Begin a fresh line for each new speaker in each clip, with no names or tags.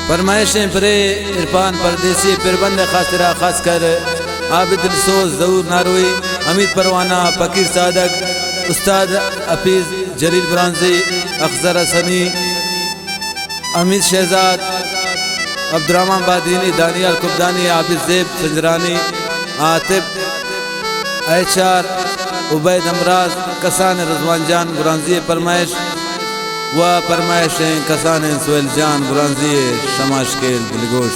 फरमाइशें परे इरफान परदेसी पिरबंद खातिरा खास कर आबिद सोज जहूर नारोई अमित परवाना फकीर सादक उस्ताद हफीज जलील ब्रांजी अख्तर हसनी अमित शहजाद अब्दुर्रहमान बादीनी दानियाल कुबदानी आबिद ज़ेब संजरानी आतिफ एचआर उबैद अमराज कसान रजवान जान बुरांजी फरमाइश व फरमाइशें कसान सुहेल जान बुरांजी शमाश के दिलगोश।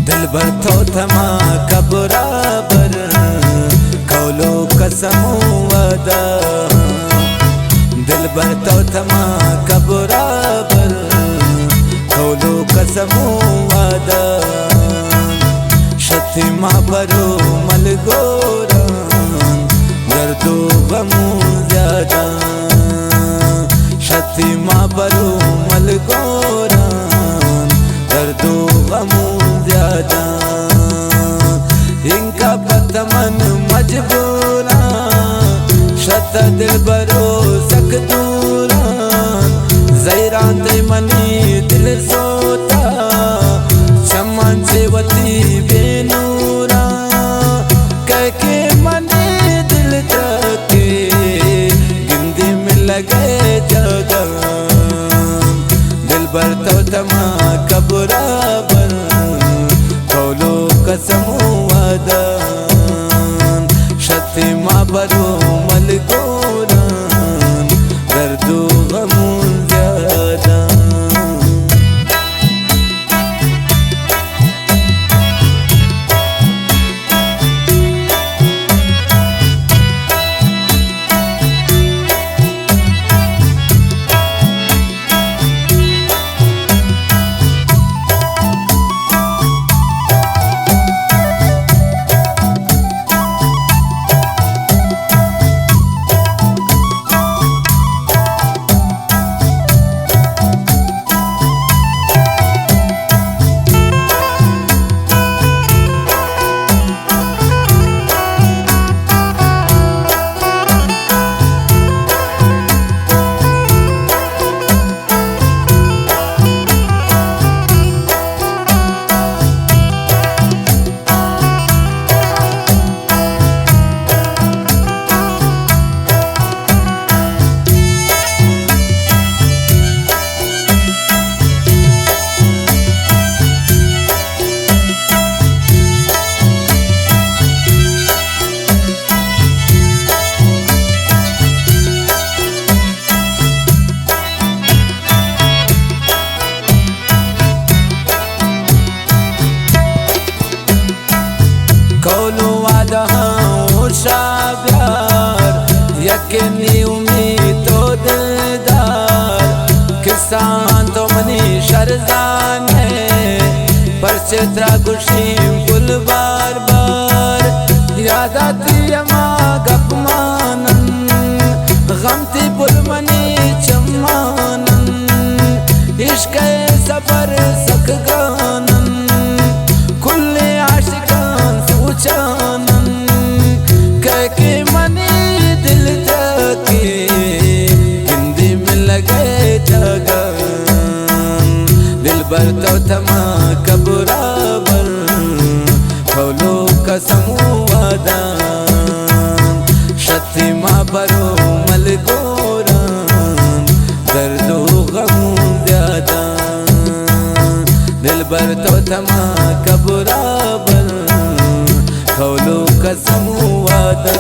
दिलबर तो थमा कबराबर कौलो कसमो वादा दिलबर तो थमा कबराबर कौलो कसमो वादा शतिमा बरो मलगोरान दर्दो गमो ज्यादा शतिमा बरो मलगोरान दर्दो गमो ज्यादा इनका पतमन मजबूरा शत दिल बरो सकदूरा ज़ैरान दे मनी दिल सोता चमन से वती बेनूरा कह के मने दिल तके गिंदी में लगे जगा दिल बर तो तमा कबराबर कौलो कसमो वादा शतिमा बरो मलगोरान दर्दो गमो ज्यादा। कौलो वादा शाब्यार यकीनी उम्मीद तो दिलदार किसान तो मनी शरजान है पर चित्रा गुशीम गुल बार बार याद आती अमा गपमानन गमती बुलमनी चम्मानन इश्क सफर सख गानन खुले आशिकान सूचानन कह के मने दिल तके हिंदी में लगे जगन दिल बर तो थमा कबराबर कौलो कसमो वादा शतिमा बरो मलगोरान दर्दो गमो ज्यादा दिल बर तो थमा कबराबर कसम वादा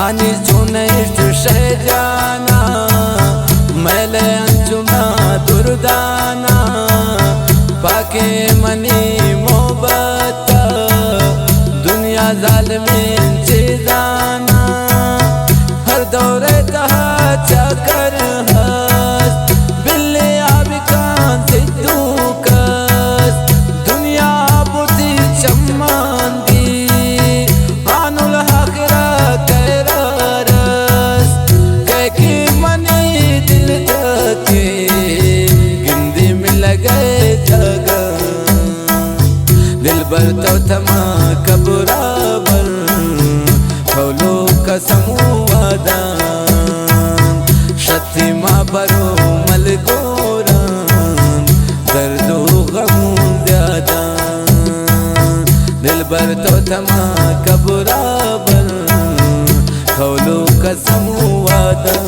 आनी चुने शहजाना मैले अंजुमा दुर्दाना पाके मनी मोहब्बत दुनिया जालिमीन चीजाना हर दौरे तहा चकर हस बिल्ले आबिकान सिद्धू कस दुनिया बुद्धि चम्मांदी आनुल हकरा तो थमा कबराबर खोलो कसम वादा शतिमा बरो मलगोरान दर्दो गम ज्यादा दिलबर तो थमा कबराबर खोलो कसम वादा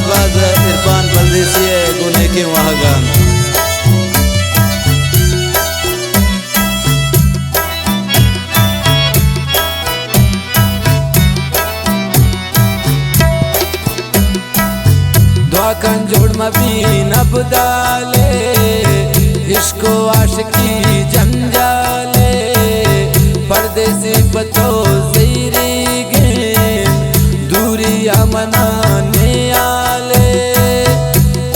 बाज इरफान परदेसी गुने के वहागान दुआकन जोड़ मबीन अबदाले इश्को आशिकी जंजाले परदेसी पतो ज़ीरी गेन दूरिया मनाने आले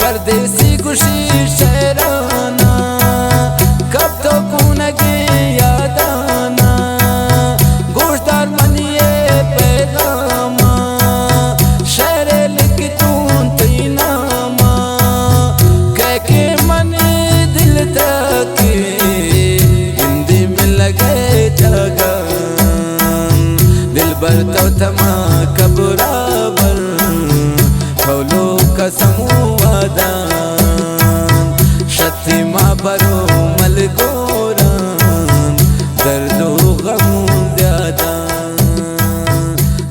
परदेसी खुशी शहराना कब तो कूनगे यादाना गोश्तदार मनिए पैगामा शहरे लिख तूं तीनामा कह के मने दिल तक हिंदी में लगे जगह दिल भर तो थमा कबराबर खोलो कसम वादा शतिमा बरो मलगोरान दर्दो गम ज्यादा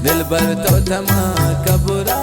दिल भर तो थमा कबरा